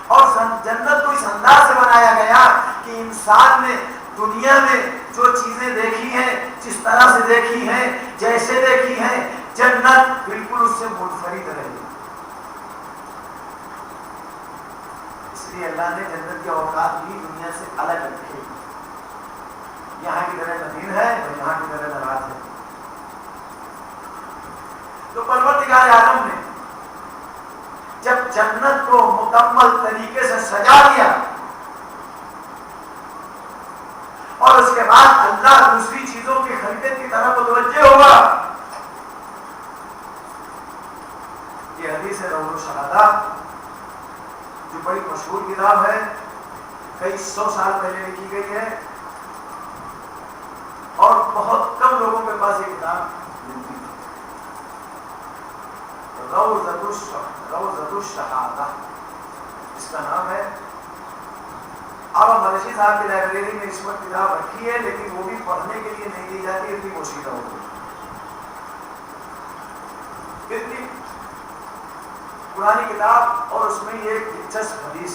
اور جنت کو اس انداز سے بنایا گیا کہ انسان نے دنیا میں جو چیزیں دیکھی ہیں, جس طرح سے دیکھی ہیں, جیسے دیکھی ہیں, جنت بالکل اس سے منفرد رہی. اس لیے اللہ نے جنت کے اوقات بھی دنیا سے الگ رکھے. یہاں کی طرح نہ دن ہے اور یہاں کی طرح نہ رات ہے. تو پروردگار عالم نے جب جنت کو مکمل طریقے سے سجا دیا اور اس کے بعد اللہ دوسری چیزوں کی خلقت کی طرف متوجہ ہوا. یہ حدیث روح الشہادہ جو بڑی مشہور کتاب ہے, کئی 100 سال پہلے لکھی گئی ہے اور بہت کم لوگوں کے پاس یہ کتاب ملتی ہے. روضۃ الشہادہ اس کا نام ہے. اب مرشی صاحب کی لائبریری میں اس وقت کتاب رکھی ہے, لیکن وہ بھی پڑھنے کے لیے نہیں دی جاتی, اتنی پوشیدہ ہوتی ہے. اتنی پرانی کتاب اور اس میں یہ ایک دلچسپ حدیث,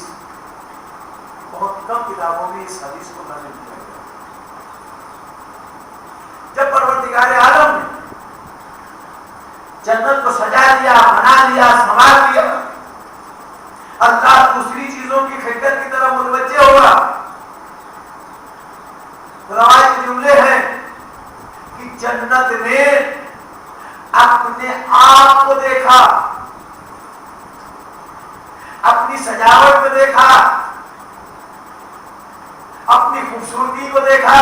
بہت کم کتابوں میں اس حدیث کو نقل کیا گیا. جب پروردگار عالم نے جنت کو سجا دیا, بنا دیا, سنوار دیا, اللہ دوسری چیزوں کی خدمت کی طرف متوجہ ہوا. روایت کے جملے ہیں کہ جنت نے اپنے آپ کو دیکھا, اپنی سجاوٹ کو دیکھا, اپنی خوبصورتی کو دیکھا.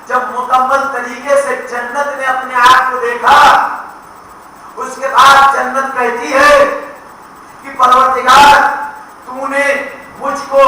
جب مکمل طریقے سے جنت نے اپنے آپ کو دیکھا, اس کے بعد جنت کہتی ہے کہ پروردگار تو نے مجھ کو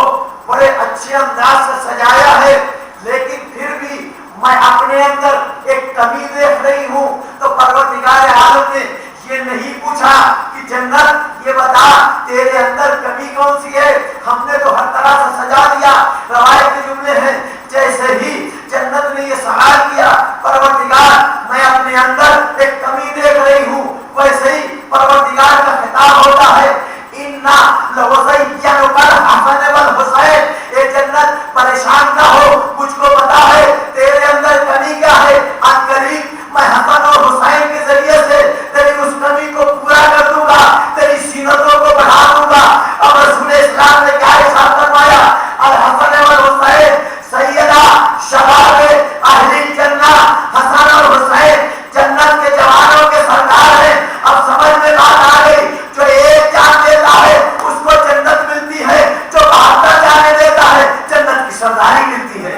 بڑے اچھے انداز سے سجایا ہے, لیکن پھر بھی میں اپنے اندر ایک کمی دیکھ رہی ہوں. تو پروردگار عالم نے یہ نہیں پوچھا کہ جنت یہ بتا تیرے اندر کمی کون سی ہے, ہم نے تو ہر طرح سے سجا دیا. روایت کے جملے ہیں جیسے ہی جنت نے یہ سوال کیا پروردگار میں اپنے اندر ایک کمی دیکھ رہی ہوں, ویسے ہی پروردگار کا خطاب ہوتا ہے اِنَّا لَوَزَيَّنُكَ الْحَسَنَ وَالْحُسَيْنَ. اے جنت پریشان نہ ہو, مجھ کو پتا ہے تیرے اندر کمی کیا ہے. ان قریب میں حسن اور حسین کے ذریعے سے تیری اس کمی کو پورا کر دوں گا, تیری زینتوں کو بڑھا دوں گا. اب رسول اسلام نے کیا ارشاد فرمایا, الحسن والحسین سیدہ شباب اہل الجنہ. حسن اور حسین جنت کے جوانوں کے سردار ہیں. اب سمجھ میں بات آ گئی, جو ایک جان دیتا ہے اس کو جنت ملتی ہے, جو 72 جانے دیتا ہے جنت کی سرداری ملتی ہے.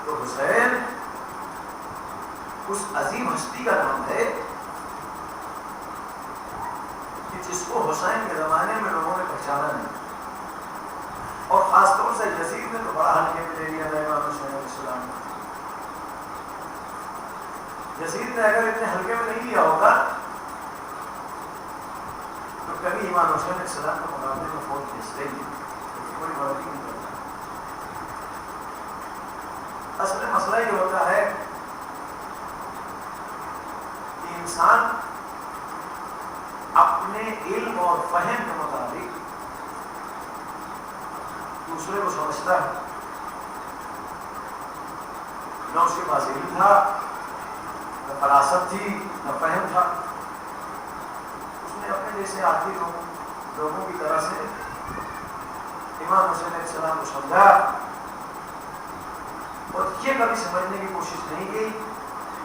تو حسین اس عظیم ہستی کا نام ہے کہ جس کو حسین کے زمانے میں لوگوں نے پہچانا نہیں, اور خاص طور سے یزید نے تو بڑا حلقے میں لے لیا تھا امام حسین علیہ السلام. یزید نے اگر اتنے ہلکے میں نہیں لیا ہوگا تو کبھی امام حسین علیہ السلام کے مقابلے میں فوج بھیجتے ہی کوئی غلطی نہیں کرتا. اصل مسئلہ یہ ہوتا ہے کہ انسان اپنے علم اور فہم کے مطابق دوسرے کو سمجھتا ہے، نہ اس کے پاس علم تھا، نہ فراست تھی، نہ فہم تھا. اس نے اپنے جیسے آتی لوگوں کی طرح سے امام حسین علیہ السلام کو سمجھا، اور یہ کبھی سمجھنے کی کوشش نہیں کی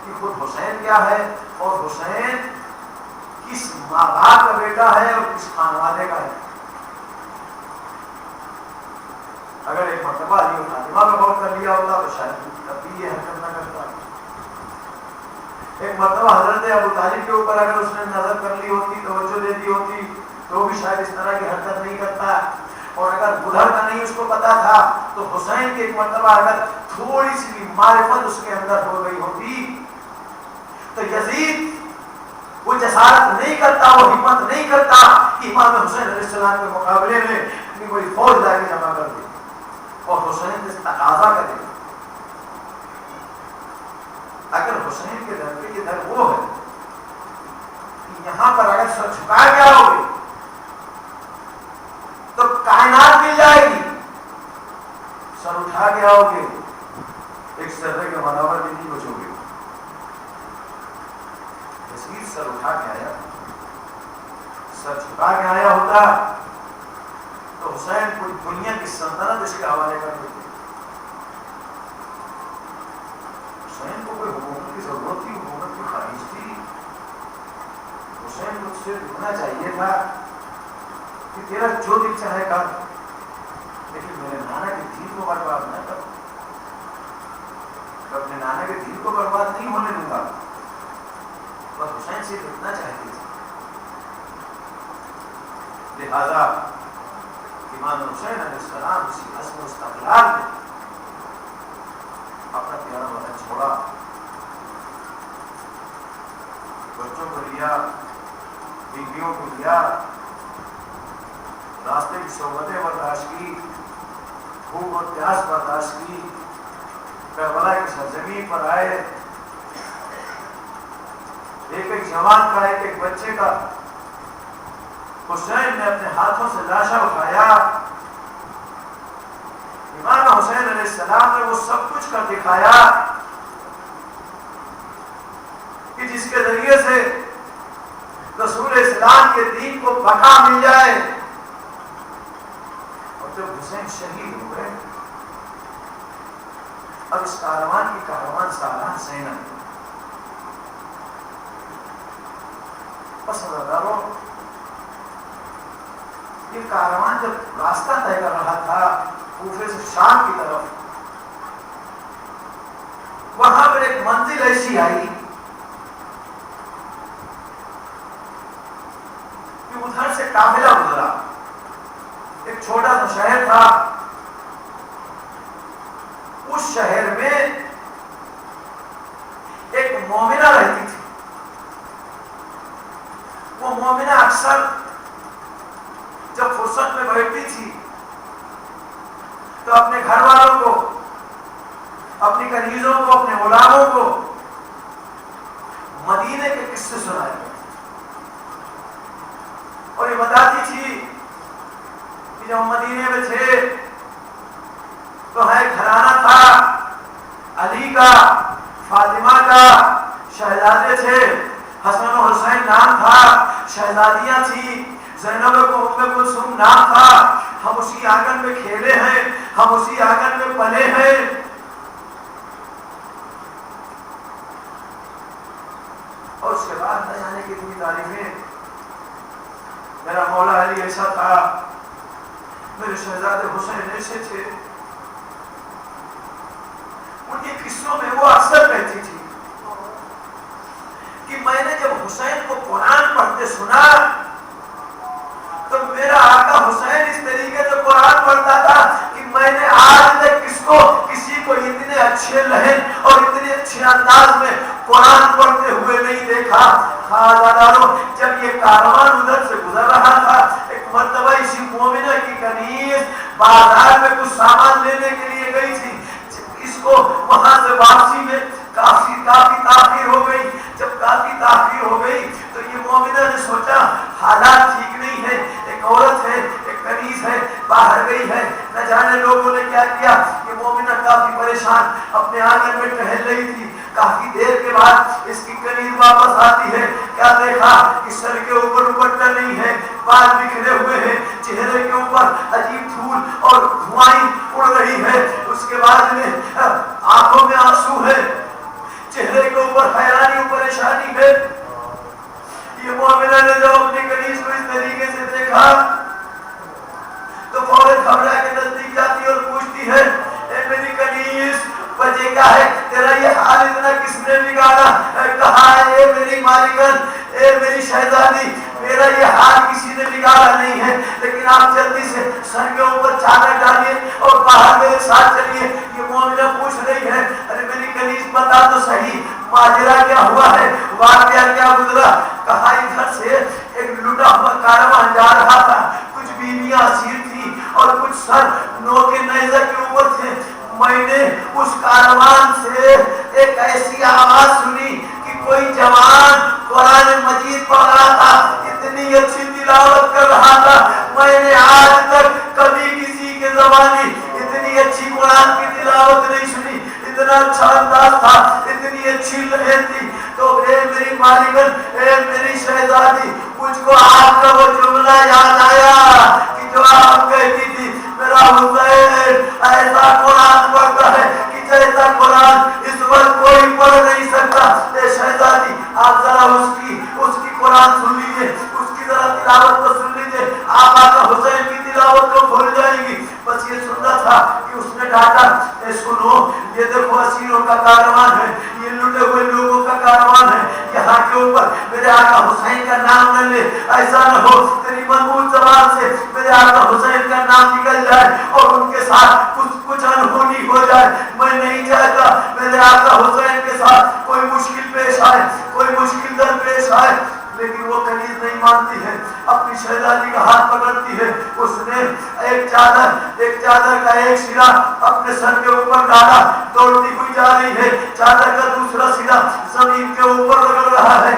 کہ خود حسین کیا ہے اور حسین کس ماں باپ کا بیٹا ہے اور کس خانوادے کا ہے. اگر ایک مرتبہ علی فاطمہ کا غور کر لیا ہوتا تو شاید تب بھی یہ حرکت نہ کرتا. ایک مرتبہ حضرت ابو طالب کے اوپر اگر اس نے نظر کر لی ہوتی، توجہ دے دی ہوتی، تو بھی شاید اس طرح کی حرکت نہیں کرتا. اور اگر ادھر کا نہیں اس کو پتا تھا تو حسین کی ایک مرتبہ اگر تھوڑی سی بھی معرفت اس کے اندر ہو گئی ہوتی تو یزید وہ جسارت نہیں کرتا، وہ ہمت نہیں کرتا کہ امام حسین علیہ السلام کے مقابلے میں اپنی کوئی فوج لا کے جمع کر دے اور حسین سے تقاضا کرے. اگر حسین کے در پہ یہ در وہ ہے کہ یہاں پر اگر سر جھکا کے آؤ گے تو کائنات مل جائے گی، سر اٹھا کے آؤ گے ایک ذرے کے برابر بھی نہیں بچو گے. یزید سر اٹھا کے آیا، سر جھکا کے آیا ہوتا تو حسین کوئی دنیا کی سلطنت اس کے حوالے کر دیتے. حسین کو کوئی حکومت کی ضرورت تھی، حکومت کی خواہش تھی. حسین کو سے رکنا چاہیے تھا کہ تیرا جو دل چاہے کر، لیکن میرے نانا کے دین کو برباد نہ کر. اپنے نانا کے دین کو برباد نہیں ہونے دوں گا. بس حسین سے رکنا چاہتے تھے. لہذا امام حسین علیہ السلام اسی عزم و استقلال میں اپنا پیارا وطن چھوڑا، بچوں کو لیا، بیویوں کو لیا، راستے کی صحبتیں برداشت کی، بھوک اور پیاس برداشت کی، کربلا کی سرزمین پر آئے. ایک ایک جوان کا، ایک ایک بچے کا حسین نے اپنے ہاتھوں سے لاشا اٹھایا. امام حسین علیہ السلام نے وہ سب کچھ کر دکھایا کہ جس کے ذریعے سے رسول اسلام کے دین کو بقا مل جائے. اور جب حسین شہید ہو گئے اب اس کاروان کی کاروان سالان سینہ پسنداروں، یہ کاروان جب راستہ طے کر رہا تھا کوفے سے شام کی طرف، وہاں پر ایک منزل ایسی آئی کہ ادھر سے قافلہ گزرا. ایک چھوٹا سا شہر تھا، اس شہر میں ایک مومنہ رہتی تھی. وہ مومنہ اکثر جب فرصت میں بیٹھتی تھی تو اپنے گھر والوں کو، اپنی کنیزوں کو، اپنے غلاموں کو مدینے کے قصے سنائے اور یہ بتاتی تھی کہ جب مدینے میں تھے تو ہے گھرانہ تھا علی کا، فاطمہ کا، شہزادے تھے، حسن و حسین نام تھا، شہزادیاں تھی، زینب کو ام کلثوم نام تھا. ہم اسی آنگن میں کھیلے ہیں، ہم اسی آنگن میں پلے ہیں. اور اس کے بعد نہ جانے کی اتنی تعریفیں. میرا مولا علی ایسا تھا، میرے شہزادے حسین ایسے تھے. ان کے قصوں میں وہ اکثر کہتی تھی کہ میں نے جب حسین کو قرآن پڑھتے سنا تو میرا آقا حسین اس طریقے سے قرآن پڑھتا تھا کہ میں نے آج تک کسی کو اتنے اچھے لہن اور اتنے اچھے انداز میں قرآن پڑھتے ہوئے نہیں دیکھا. جب یہ کاروان ادھر سے گزر رہا تھا، ایک مرتبہ اسی مومنہ کی کنیز بازار میں کچھ سامان لینے کے لیے گئی تھی. اس کو وہاں سے واپسی میں کافی تاخیر ہو گئی. جب کافی تاخیر ہو گئی تو یہ مومنہ نے سوچا حالات ٹھیک نہیں ہے، ایک عورت ہے، ایک کنیز ہے، باہر گئی ہے، نہ جانے لوگوں نے کیا کیا کہ مومنہ کافی پریشان اپنے آنگن میں ٹہل رہی تھی. کافی دیر کے بعد اس کی کنیز واپس آتی ہے. کیا دیکھا کہ سر کے اوپر دوپٹہ نہیں ہے, بال بکھرے ہوئے ہیں, چہرے کے اوپر عجیب دھول اور دھوائیں اڑ رہی ہے. اس کے بعد میں آنکھوں میں آنسو ہے, چہرے کے اوپر حیرانی و پریشانی ہے. یہ مومنہ نے جب اپنی کنیز کو اس طریقے سے دیکھا تو فوراً گھبرا کے نزدیک جاتی اور پوچھتی ہے, اے میری کنیز وجہ کیا ہے, تیرا یہ حال اتنا کس نے بگاڑا؟ کہا اے میری مالکن, اے میری شہزادی, میرا یہ حال کسی نے بگاڑا نہیں ہے, لیکن آپ جلدی سے سر کے اوپر چادر ڈالیے اور باہر میرے ساتھ چلیے. یہ مومنہ پوچھ رہی ہے, ارے میری کنیز بتا تو صحیح ماجرا کیا ہوا ہے, واقعہ کیا گزرا؟ کہا ادھر سے ایک لٹا ہوا کارواں جا رہا تھا, کچھ بیویاں اسیر تھی اور کچھ سر نو کے نیزے کے اوپر تھے. میں نے اس کاروان سے ایک ایسی آواز سنی کہ کوئی جوان قرآن مجید پڑھ رہا تھا, اتنی اچھی تلاوت کر رہا تھا, میں نے آج تک کبھی کسی کے زبانی اتنی اچھی قرآن کی تلاوت نہیں سنی. اتنا اچھا انداز تھا, اتنی اچھی لہر تھی. تو اے میری مالکن, اے میری شہزادی, مجھ کو آپ کا وہ جملہ یاد آیا کہ جو آپ کہتی تھی میرا حسین ایسا قرآن پڑھتا ہے کہ جیسا قرآن اس وقت کوئی پڑھ نہیں سکتا. اے شہزادی, آپ ذرا اس کی قرآن سن لیجیے, اس کی ذرا تلاوت کو سن لیجیے, آپ آقا حسین کی تلاوت کو بھول جائیں گی. بس یہ سننا تھا کہ اس نے ڈانٹا, اے سنو, یہ دیکھو اسیروں کا کاروان ہے, یہ لٹے ہوئے لوگوں کا کاروان ہے, یہاں کے اوپر میرے آقا حسین کا نام نہ لے, ایسا نہ ہو تیری محمود زبان سے میرے آقا حسین کا نام نکل جائے اور ان کے ساتھ کچھ انہونی ہو جائے. میں نہیں چاہتا میرے آقا حسین کے ساتھ کوئی مشکل پیش آئے, کوئی مشکل در پیش آئے. لیکن وہ کنیز نہیں مانتی ہے, اپنی شہزادی کا ہاتھ پکڑتی ہے. اس نے ایک چادر کا ایک سرا اپنے سر کے اوپر ڈالا, دوڑتی ہوئی جا رہی ہے, چادر کا دوسرا سرا زمین کے اوپر رگڑ رہا ہے.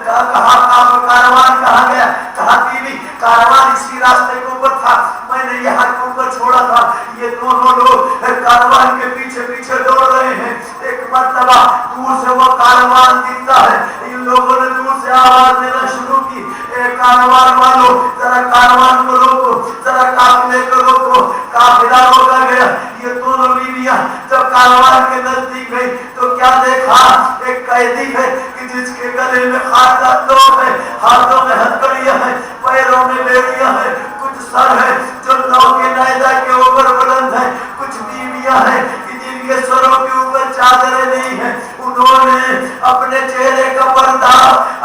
کہا کاروان کہاں گیا؟ کہا بیوی کاروان اسی راستے کے اوپر تھا, میں نے یہاں کے اوپر چھوڑا تھا. یہ دونوں لوگ کاروان کے پیچھے پیچھے دوڑ رہے ہیں. ایک مرتبہ دور سے وہ کاروان دکھتا ہے, ان لوگوں نے دور سے آواز دینا شروع کی, اے کاروان والو ذرا کاروان کو روکو, ذرا قافلے کو روکو. قافلہ روکا گیا. یہ دونوں بیویاں جب کاروان کے نزدیک گئی تو کیا دیکھا, ایک قیدی ہے کہ جس کے گلے میں خاصا توپ ہے, ہاتھوں میں ہتھکڑیاں ہیں, پیروں میں بیڑیاں ہیں, کچھ سر ہے جو نو کے نیزہ کے اوپر بلند ہے, کچھ بیویاں ہیں کہ جن کے سروں کے اوپر چادریں نہیں ہیں. انہوں نے اپنے چہرے کا پردہ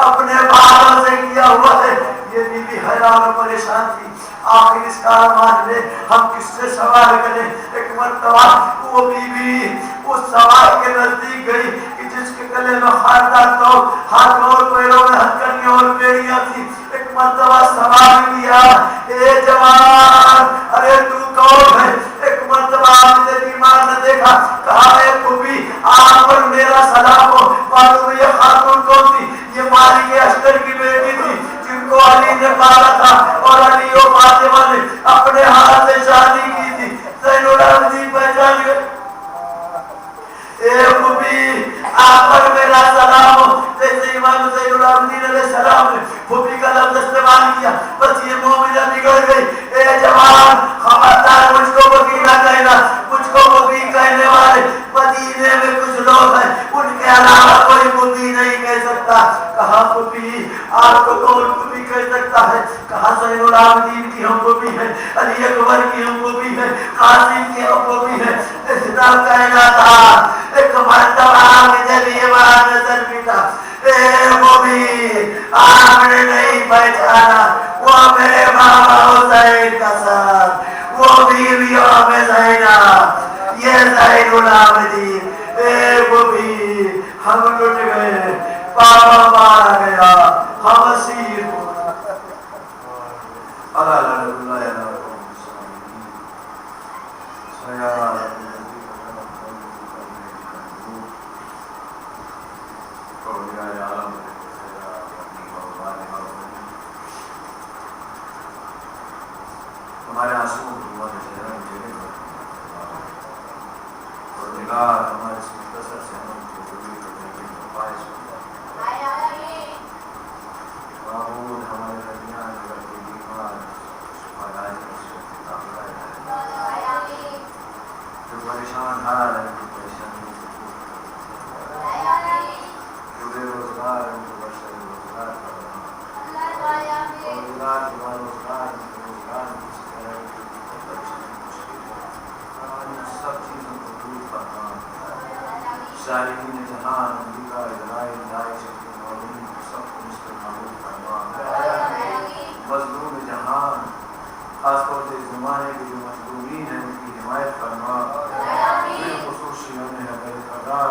اپنے بالوں سے کیا ہوا ہے. یہ بیوی حیران و پریشان تھی. آخر اس کاروان میں ہم کس سے سوال کریں؟ ایک مرتبہ وہ بیوی اس سوال کے نزدیک گئی کہ جس کے گلے میں خاردار توپ, ہاتھوں اور پیروں میں ہتھکڑیاں اور بیڑیاں تھی. ایک مرتبہ سوال کیا, اے جوان, ارے تو کون ہے؟ ایک مرتبہ آپ نے بیمار نے دیکھا, کہا اے پھوپھی آپ پر میرا سلام ہو. معلوم یہ خاتون کون تھی؟ یہ مالک اشتر کی بیٹی تھی جن کو علی نے پالا تھا اور علی و فاطمہ نے اپنے ہاتھ سے شادی کی تھی. زین العابدین پہچان گئے. اے پھوپھی آپ پر میرا سلام ہو. جیسے امام زین العابدین علیہ السلام نے پھوپھی کا لفظ استعمال کیا, بس یہ مومنہ بگڑ گئی. اے جوان, خبردار مجھ کو پھوپھی نہ کہنا. مجھ کو پھوپھی کہنے والے مدینے میں کچھ لوگ ہیں, ان کے علاوہ کوئی پھوپھی نہیں کہہ سکتا. کہا پھوپھی آپ کو کون پھوپھی کہہ سکتا ہے؟ کہا زین العابدین کی ہم پھوپھی ہیں, علی اکبر کی ہم پھوپھی ہیں, قاسم کی ہم پھوپھی ہیں. اتنا کہنا تھا. ایک مرتبہ مجھے یہ بات نظر ملا, اے پھوپھی آپ نے نہیں پہچانا, وہ میرے بابا حسین کا ساتھ, وہ بیویوں میں زینب, یہ زین العابدین. اے پھوپھی ہم لٹ گئے, بابا مارا گیا, ہم اسیر ہو. ہمارے آنسو پروردگار ہمارے اس مختصر سے عمل کو قبول کرنے کی خواہش ہوتا ہے. معبود ہمارے درمیان اگر کوئی بیمار شفاء جو پریشان حال ہے ان کی پریشانی سے دور کر، جو بے روزگار ہے ان کو بخشے روزگار کرنا، اور روزگار کے بعد روزگار روزگار کی سب چیزوں کو دور کرنا. شاہدین جہان امریکہ اسرائیل داعش مومن سب کو اس پر معلوم کرنا. مظلوم جہان خاص طور سے اس زمانے کے جو مظلومین ہیں ان کی حمایت کرنا. بالخصوص شیعوں نے اگر اقرار